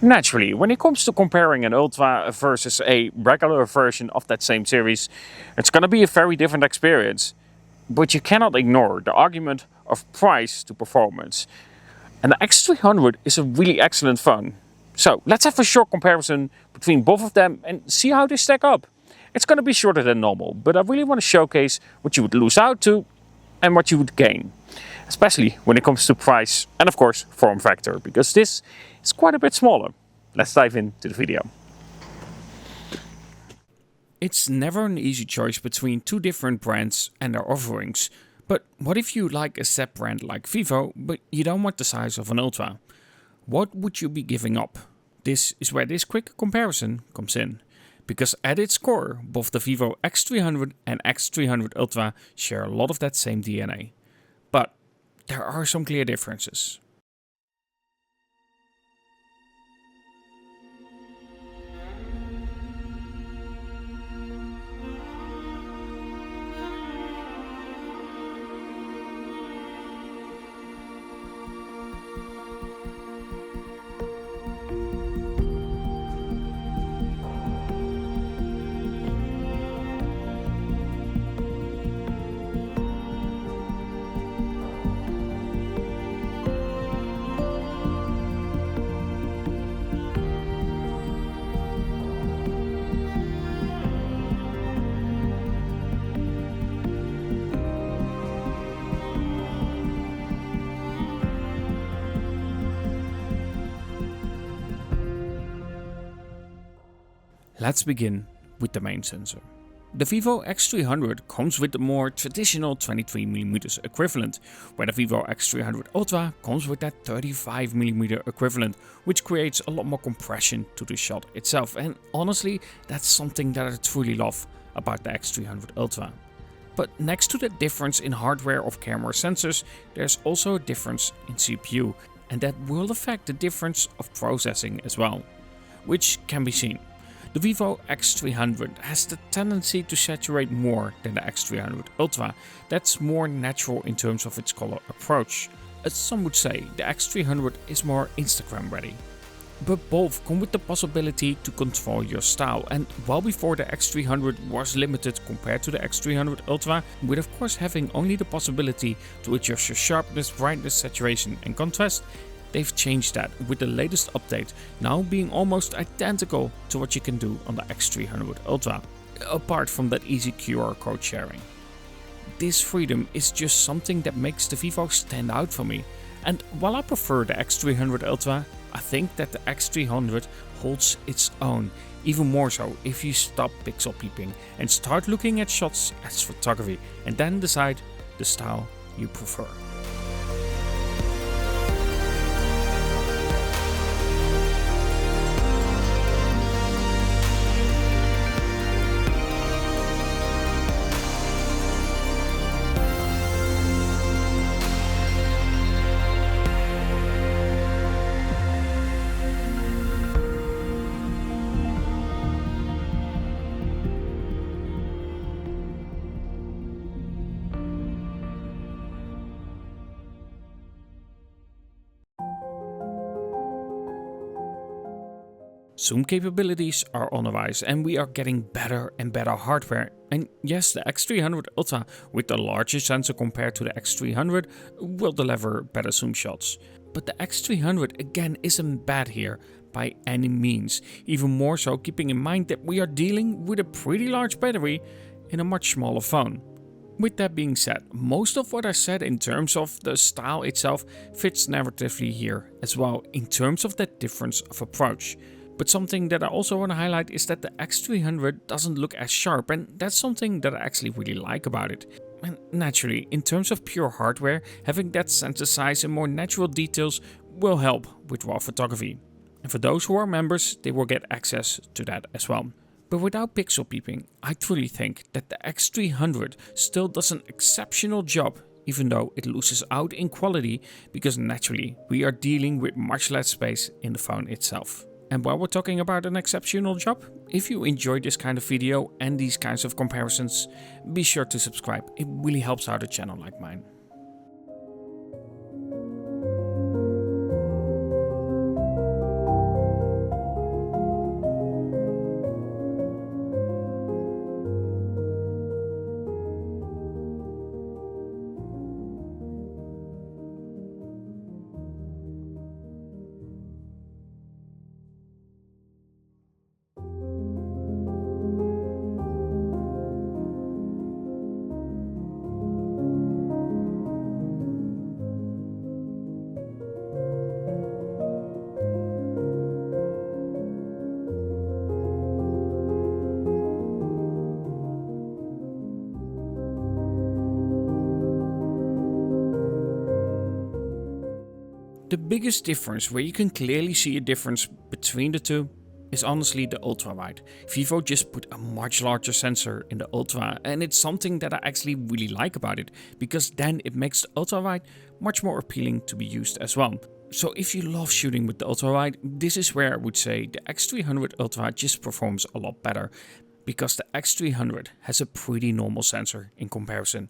Naturally, when it comes to comparing an Ultra versus a regular version of that same series, it's gonna be a very different experience. But you cannot ignore the argument of price to performance. And the X300 is a really excellent phone. So let's have a short comparison between both of them and see how they stack up. It's gonna be shorter than normal, but I really want to showcase what you would lose out to and what you would gain. Especially when it comes to price and of course form factor, because this is quite a bit smaller. Let's dive into the video. It's never an easy choice between two different brands and their offerings. But what if you like a set brand like Vivo, but you don't want the size of an Ultra? What would you be giving up? This is where this quick comparison comes in. Because at its core, both the Vivo X300 and X300 Ultra share a lot of that same DNA. But there are some clear differences. Let's begin with the main sensor. The Vivo X300 comes with the more traditional 23mm equivalent, where the Vivo X300 Ultra comes with that 35mm equivalent, which creates a lot more compression to the shot itself, and honestly that's something that I truly love about the X300 Ultra. But next to the difference in hardware of camera sensors, there's also a difference in CPU, and that will affect the difference of processing as well, which can be seen. The Vivo X300 has the tendency to saturate more than the X300 Ultra. That's more natural in terms of its color approach. As some would say, the X300 is more Instagram ready. But both come with the possibility to control your style, and while before the X300 was limited compared to the X300 Ultra, with of course having only the possibility to adjust your sharpness, brightness, saturation and contrast, they've changed that with the latest update now being almost identical to what you can do on the X300 Ultra, apart from that easy QR code sharing. This freedom is just something that makes the Vivo stand out for me, and while I prefer the X300 Ultra, I think that the X300 holds its own, even more so if you stop pixel peeping and start looking at shots as photography and then decide the style you prefer. Zoom capabilities are on the rise and we are getting better and better hardware. And yes, the X300 Ultra with the larger sensor compared to the X300 will deliver better zoom shots. But the X300 again isn't bad here by any means, even more so keeping in mind that we are dealing with a pretty large battery in a much smaller phone. With that being said, most of what I said in terms of the style itself fits narratively here as well in terms of that difference of approach. But something that I also want to highlight is that the X300 doesn't look as sharp, and that's something that I actually really like about it. And naturally, in terms of pure hardware, having that sensor size and more natural details will help with RAW photography. And for those who are members, they will get access to that as well. But without pixel peeping, I truly think that the X300 still does an exceptional job, even though it loses out in quality, because naturally we are dealing with much less space in the phone itself. And while we're talking about an exceptional job, if you enjoyed this kind of video and these kinds of comparisons, be sure to subscribe. It really helps out a channel like mine. The biggest difference where you can clearly see a difference between the two is honestly the Ultrawide. Vivo just put a much larger sensor in the Ultra, and it's something that I actually really like about it, because then it makes the Ultrawide much more appealing to be used as well. So if you love shooting with the Ultrawide, this is where I would say the X300 Ultra just performs a lot better, because the X300 has a pretty normal sensor in comparison.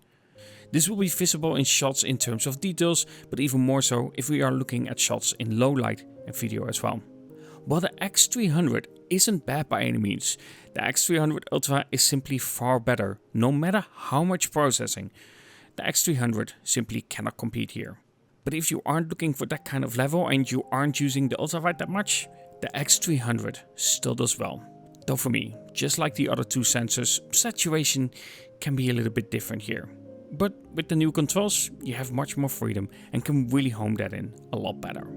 This will be visible in shots in terms of details, but even more so if we are looking at shots in low light and video as well. While the X300 isn't bad by any means, the X300 Ultra is simply far better, no matter how much processing. The X300 simply cannot compete here. But if you aren't looking for that kind of level and you aren't using the Ultrawide that much, the X300 still does well. Though for me, just like the other two sensors, saturation can be a little bit different here. But with the new controls, you have much more freedom and can really home that in a lot better.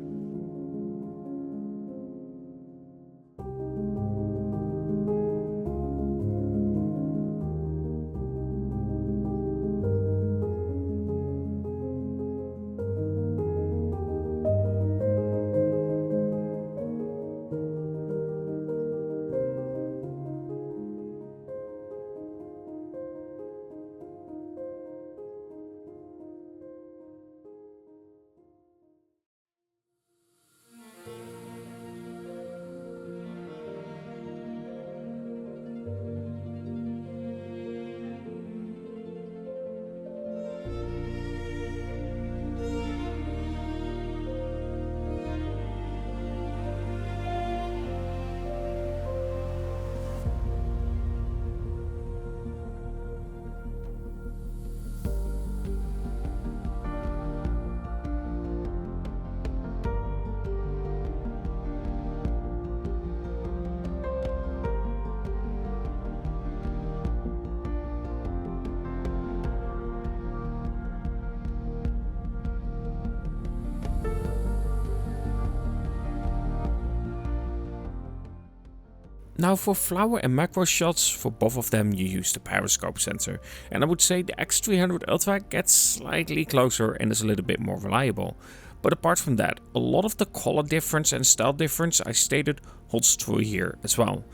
Now for flower and macro shots, for both of them you use the Periscope sensor, and I would say the X300 Ultra gets slightly closer and is a little bit more reliable. But apart from that, a lot of the color difference and style difference I stated holds true here as well,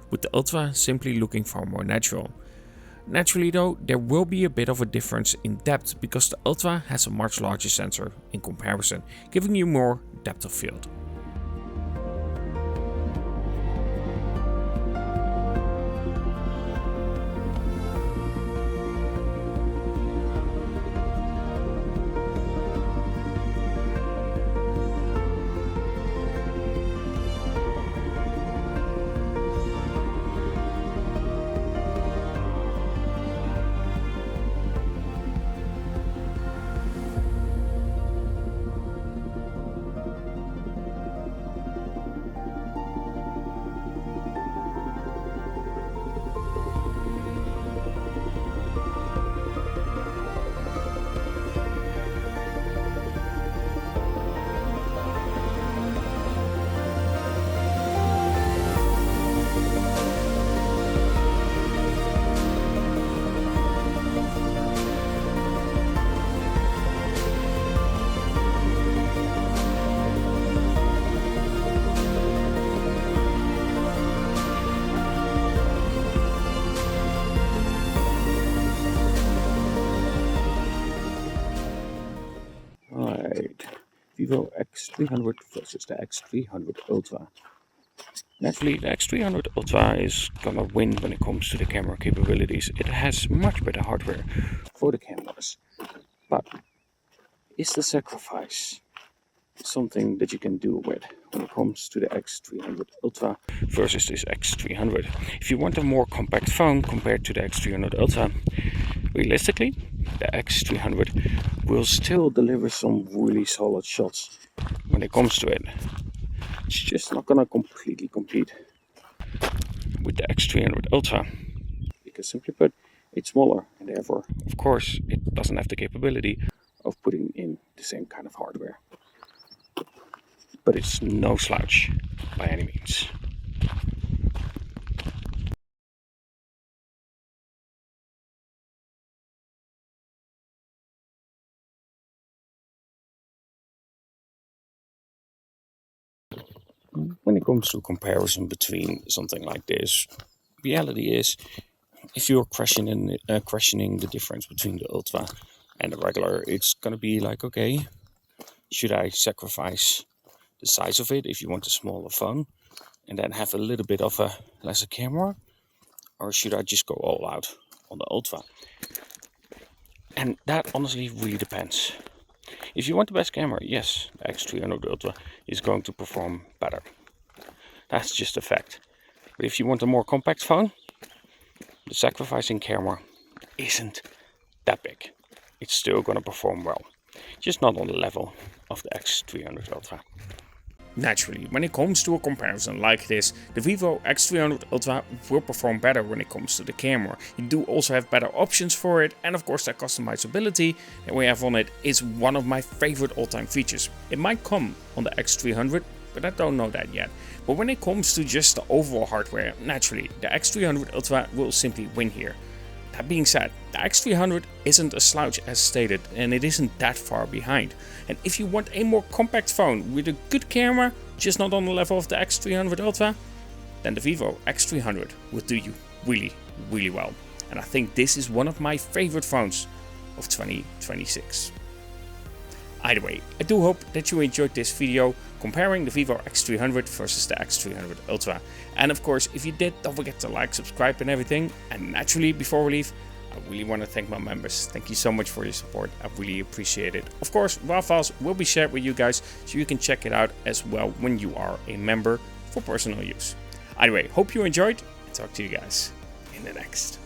with the Ultra simply looking far more natural. Naturally though, there will be a bit of a difference in depth because the Ultra has a much larger sensor in comparison, giving you more depth of field. Vivo X300 versus the X300 Ultra. Naturally, the X300 Ultra is gonna win when it comes to the camera capabilities. It has much better hardware for the cameras. But is the sacrifice something that you can do with when it comes to the X300 Ultra versus this X300? If you want a more compact phone compared to the X300 Ultra, realistically, the X300 will still deliver some really solid shots when it comes to it. It's just not gonna completely compete with the X300 Ultra, because simply put, it's smaller and therefore, of course, it doesn't have the capability of putting in the same kind of hardware. But it's no slouch by any means. comes to a comparison between something like this, reality is, if you're questioning the difference between the Ultra and the regular, it's gonna be like, okay, should I sacrifice the size of it if you want a smaller phone and then have a little bit of a lesser camera, or should I just go all out on the Ultra? And that honestly really depends. If you want the best camera, yes, the X300 Ultra is going to perform better. That's just a fact. But if you want a more compact phone, the sacrifice in camera isn't that big. It's still going to perform well, just not on the level of the X300 Ultra. Naturally, when it comes to a comparison like this, the Vivo X300 Ultra will perform better when it comes to the camera. You do also have better options for it, and of course the customizability that we have on it is one of my favorite all-time features. It might come on the X300, but I don't know that yet. But when it comes to just the overall hardware, naturally the X300 Ultra will simply win here. That being said, the X300 isn't a slouch as stated, and it isn't that far behind. And if you want a more compact phone with a good camera, just not on the level of the X300 Ultra, then the Vivo X300 will do you really, really well. And I think this is one of my favorite phones of 2026. Either way, I do hope that you enjoyed this video comparing the Vivo X300 versus the X300 Ultra. And of course, if you did, don't forget to like, subscribe and everything. And naturally, before we leave, I really want to thank my members. Thank you so much for your support. I really appreciate it. Of course, raw files will be shared with you guys, so you can check it out as well when you are a member for personal use. Anyway, hope you enjoyed, and talk to you guys in the next.